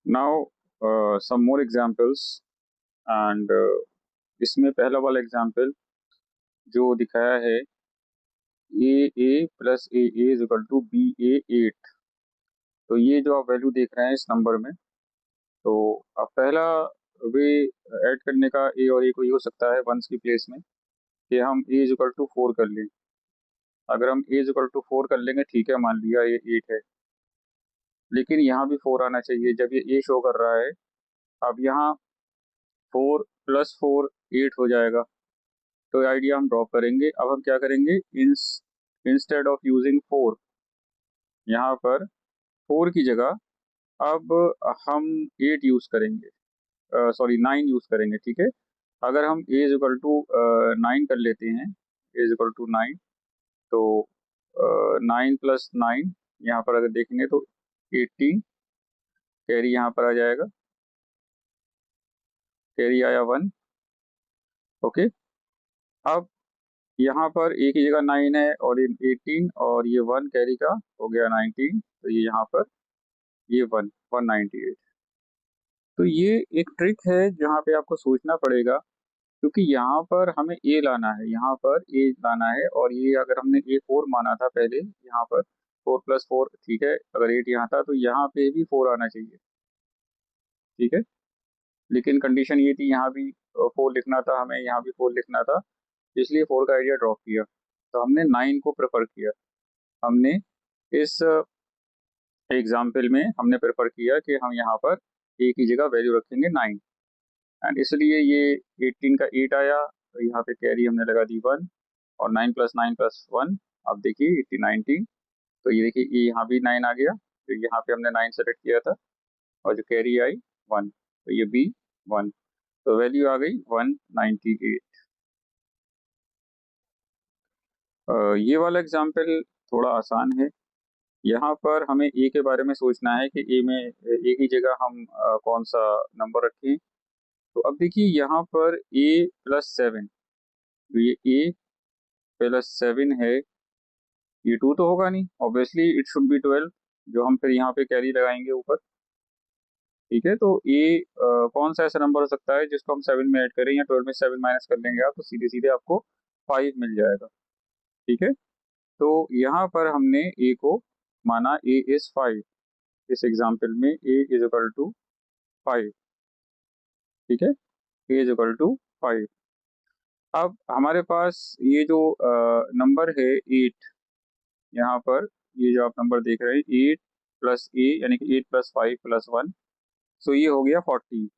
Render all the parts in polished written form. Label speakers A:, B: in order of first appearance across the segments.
A: Now some more examples and इसमें पहला वाला एग्जांपल जो दिखाया है a plus a is equal to b a 8। तो ये जो आप वैल्यू देख रहे हैं इस नंबर में, तो अब पहला वे ऐड करने का ए और ए को ये हो सकता है वंस की प्लेस में कि हम ए इज इक्वल टू 4 कर लें। अगर हम ए इज इक्वल टू 4 कर लेंगे, ठीक है, मान लिया ये 8 है, लेकिन यहाँ भी 4 आना चाहिए जब ये ए शो कर रहा है। अब यहाँ 4 प्लस 4 8 हो जाएगा, तो आइडिया हम ड्रॉप करेंगे। अब हम क्या करेंगे, इंस्टेड ऑफ यूजिंग 4, यहाँ पर 4 की जगह अब हम 8 यूज करेंगे, सॉरी 9 यूज करेंगे, ठीक है। अगर हम ए इज इक्वल टू 9 कर लेते हैं, ए इज इक्वल टू 9, तो 9 प्लस 9, यहाँ पर अगर देखेंगे तो 18, कैरी यहाँ पर आ जाएगा, कैरी आया 1। ओके, अब यहाँ पर ए की जगह 9 है और ये 18 और ये 1 कैरी का हो गया 19, तो ये यहाँ पर ये 198। तो ये एक ट्रिक है जहाँ पे आपको सोचना पड़ेगा, क्योंकि यहाँ पर हमें ए लाना है, यहाँ पर ए लाना है, और ये अगर हमने ए 4 माना था पहले, यहाँ पर 4 प्लस 4, ठीक है, अगर 8 यहाँ था तो यहाँ पे भी 4 आना चाहिए, ठीक है। लेकिन कंडीशन ये थी, यहाँ भी 4 लिखना था हमें, यहाँ भी 4 लिखना था, इसलिए 4 का आइडिया ड्रॉप किया। तो हमने 9 को प्रेफर किया। हमने इस एग्जाम्पल में हमने प्रेफर किया कि हम यहाँ पर ए की जगह वैल्यू रखेंगे 9, एंड इसलिए ये 18 का 8 आया, तो यहाँ पे कैरी हमने लगा दी 1, और 9 प्लस 9 प्लस 1, अब देखिए 18 19, तो ये देखिए ये यहाँ भी 9 आ गया, तो यहाँ पे हमने 9 सेलेक्ट किया था, और जो कैरी आई 1, तो ये भी 1, तो वैल्यू आ गई 198। ये वाला एग्जाम्पल थोड़ा आसान है। यहाँ पर हमें ए के बारे में सोचना है कि ए में ए की जगह हम कौन सा नंबर रखें। तो अब देखिए यहाँ पर ए प्लस 7, तो ये ए प्लस 7 है, ये 2 तो होगा नहीं, ऑब्वियसली इट शुड बी 12, जो हम फिर यहाँ पे कैरी लगाएंगे ऊपर, ठीक है। तो ए कौन सा ऐसा नंबर हो सकता है जिसको हम 7 में ऐड करें, या 12 में 7 माइनस कर लेंगे आप, तो सीधे सीधे आपको 5 मिल जाएगा, ठीक है। तो यहाँ पर हमने ए को माना ए इज 5, इस एग्जाम्पल में ए इज इक्वल टू 5, ठीक है, ए इज इक्वल टू 5। अब हमारे पास ये जो नंबर है 8, यहाँ पर ये जो आप नंबर देख रहे हैं 8 प्लस ए, यानी कि 8 प्लस 5 प्लस 1, सो ये हो गया 14।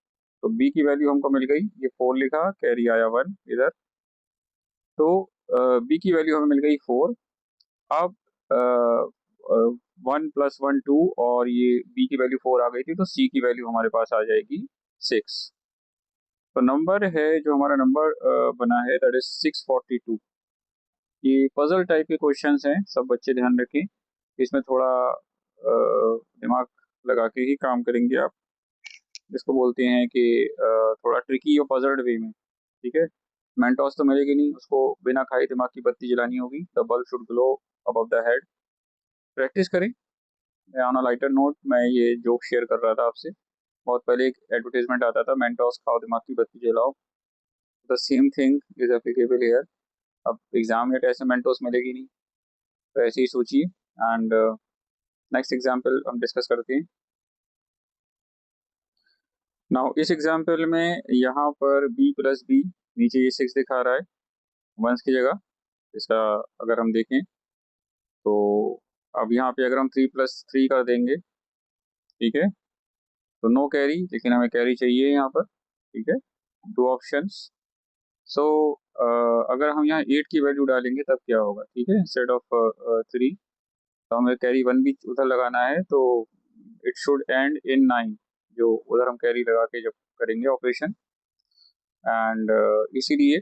A: तो बी की वैल्यू हमको मिल गई, ये 4 लिखा, कैरी आया 1 इधर, तो बी की वैल्यू हमें मिल गई 4। अब 1 प्लस 1 2, और ये बी की वैल्यू 4 आ गई थी, तो सी की वैल्यू हमारे पास आ जाएगी 6। तो नंबर है जो हमारा नंबर बना है, दैट इज 642। ये पजल टाइप के क्वेश्चंस हैं, सब बच्चे ध्यान रखें, इसमें थोड़ा दिमाग लगा के ही काम करेंगे आप। जिसको बोलते हैं कि थोड़ा ट्रिकी और पजल्ड वे में, ठीक है। मेंटोस तो मिलेगी नहीं, उसको बिना खाए दिमाग की बत्ती जलानी होगी, the bulb should glow above the head. Practice करें। ऑन अ लाइटर नोट, मैं ये जोक शेयर कर रहा था आपसे। बहुत पहले एक एडवर्टाइजमेंट आता था, मेंटोस खाओ दिमाग की बत्ती जलाओ, the same thing is applicable here. अब एग्जाम में ऐसे मेंटोस मिलेगी नहीं, तो ऐसे ही सोचिए। एंड नेक्स्ट एग्जाम्पल हम डिस्कस करते हैं। नाउ इस एग्जाम्पल में यहाँ पर b प्लस बी, नीचे ये 6 दिखा रहा है वंस की जगह, इसका अगर हम देखें तो अब यहाँ पे अगर हम 3 प्लस 3 कर देंगे, ठीक है, तो नो कैरी, लेकिन हमें कैरी चाहिए यहाँ पर, ठीक है, 2 ऑप्शंस। सो अगर हम यहाँ 8 की वैल्यू डालेंगे तब क्या होगा, ठीक है, इंस्टेड ऑफ 3, तो हमें कैरी 1 भी उधर लगाना है, तो इट शुड एंड इन 9, जो उधर हम कैरी लगा के जब करेंगे ऑपरेशन, एंड इसीलिए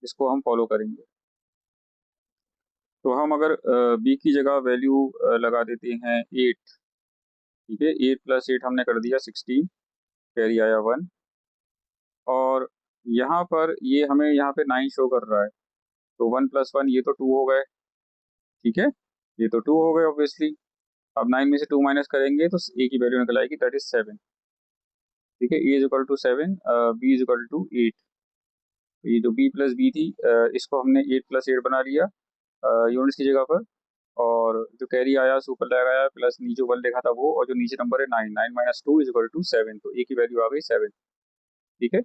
A: इसको हम फॉलो करेंगे। तो हम अगर बी की जगह वैल्यू लगा देते हैं 8, ठीक है, 8 प्लस 8 हमने कर दिया 16, कैरी आया 1, और यहाँ पर ये हमें यहाँ पे 9 शो कर रहा है, तो 1 प्लस 1 ये तो 2 हो गए, ठीक है, ये तो 2 हो गए ऑब्वियसली। अब 9 में से 2 माइनस करेंगे तो ए की वैल्यू निकल आएगी, दैट इज 7। ठीक है, a is equal to 7, b is equal to 8। ये जो बी प्लस बी थी, इसको हमने 8 प्लस 8 बना लिया यूनिट्स की जगह पर। और जो कैरी आया सुपर लगाया प्लस नीचे वन लिखा था वो, और जो नीचे नंबर है 9, 9 माइनस 2 इज इक्वल टू 7, तो ए की वैल्यू आ गई 7। ठीक है,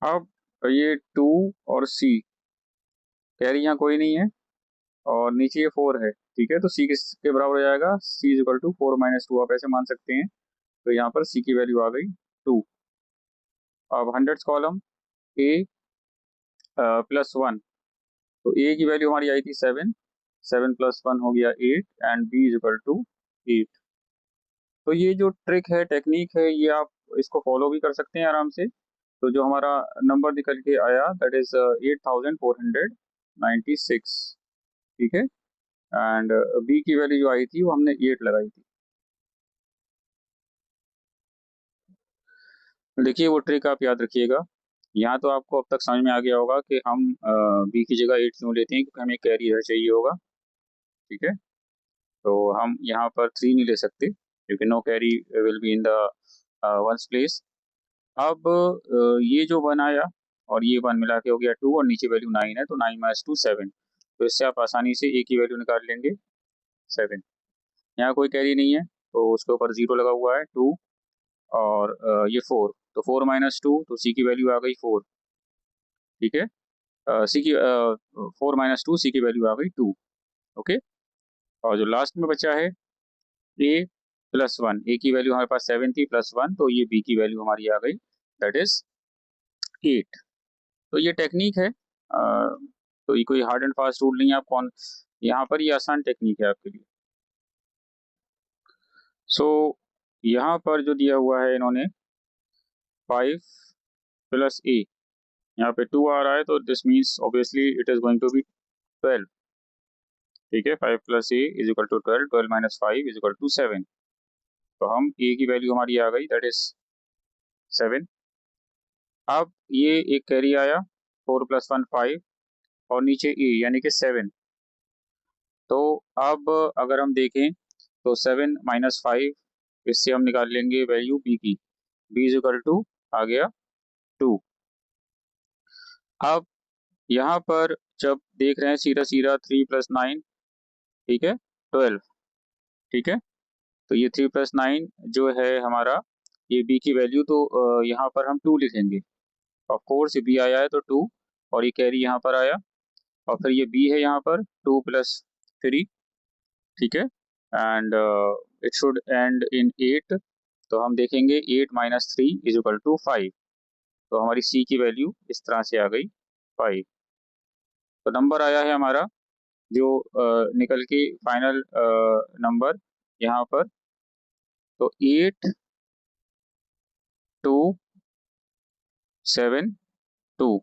A: अब ये 2 और सी, कैरी यहाँ कोई नहीं है, और नीचे ये 4 है। ठीक है, तो सी किसके बराबर हो जाएगा, सी इज इक्वल टू 4 माइनस 2, आप ऐसे मान सकते हैं। तो यहाँ पर सी की वैल्यू आ गई 2। अब हंड्रेड्स कॉलम, ए प्लस 1, तो ए की वैल्यू हमारी आई थी 7, 7 प्लस 1 हो गया 8, and b is equal to 8। तो ये जो ट्रिक है, टेक्निक है, ये आप इसको फॉलो भी कर सकते हैं आराम से। तो जो हमारा नंबर निकल के आया दैट इज 8496। ठीक है, एंड बी की वैल्यू जो आई थी वो हमने 8 लगाई थी। देखिए वो ट्रिक आप याद रखिएगा। यहाँ तो आपको अब तक समझ में आ गया होगा कि हम बी की जगह 8 क्यों लेते हैं, क्योंकि हमें कैरी इधर चाहिए होगा। ठीक है, तो हम यहाँ पर 3 नहीं ले सकते क्योंकि no carry will be in the ones place. अब ये जो 1 आया और ये 1 मिला के हो गया 2, और नीचे वैल्यू 9 है, तो 9 माइनस 2 7। तो इससे आप आसानी से ए की वैल्यू निकाल लेंगे 7। यहाँ कोई कैरी नहीं है तो उसके ऊपर 0 लगा हुआ है 2, और ये 4, तो 4 माइनस 2, तो सी की वैल्यू आ गई 4। ठीक है, सी की 4 माइनस 2, सी की वैल्यू आ गई 2। ओके, और जो लास्ट में बचा है ए प्लस 1, ए की वैल्यू हमारे पास 7 थी प्लस 1, तो ये बी की वैल्यू हमारी आ गई दैट इज 8। तो ये टेक्निक है, तो ये कोई हार्ड एंड फास्ट रूल नहीं है। आप कौन, यहाँ पर ये आसान टेक्निक है आपके लिए। सो यहाँ पर जो दिया हुआ है इन्होंने 5 प्लस ए, यहाँ पे 2 आ रहा है, तो this means obviously it is going to be 12। ठीक है, 5 plus a is equal to 12, 12 minus 5 is equal to 7। तो हम ए की वैल्यू हमारी आ गई दैट इज 7। अब ये एक कैरी आया 4 प्लस 1 5, और नीचे ए यानी कि 7। तो अब अगर हम देखें तो 7 माइनस 5, इससे हम निकाल लेंगे वैल्यू बी की। बी इज इक्वल टू आ गया 2। अब यहाँ पर जब देख रहे हैं सीधा सीधा 3 प्लस 9, ठीक है 12। ठीक है, तो ये 3 प्लस 9 जो है हमारा, ये बी की वैल्यू, तो यहाँ पर हम 2 लिखेंगे। ऑफ कोर्स ये बी आया है तो 2, और ये कैरी यहाँ पर आया, और फिर ये बी है यहाँ पर 2 प्लस 3। ठीक है, and it should and in 8। तो हम देखेंगे 8 माइनस 3 इज इक्वल टू 5। तो हमारी सी की वैल्यू इस तरह से आ गई 5। तो नंबर आया है हमारा जो निकल के फाइनल नंबर यहाँ पर, तो 8 2 7 2।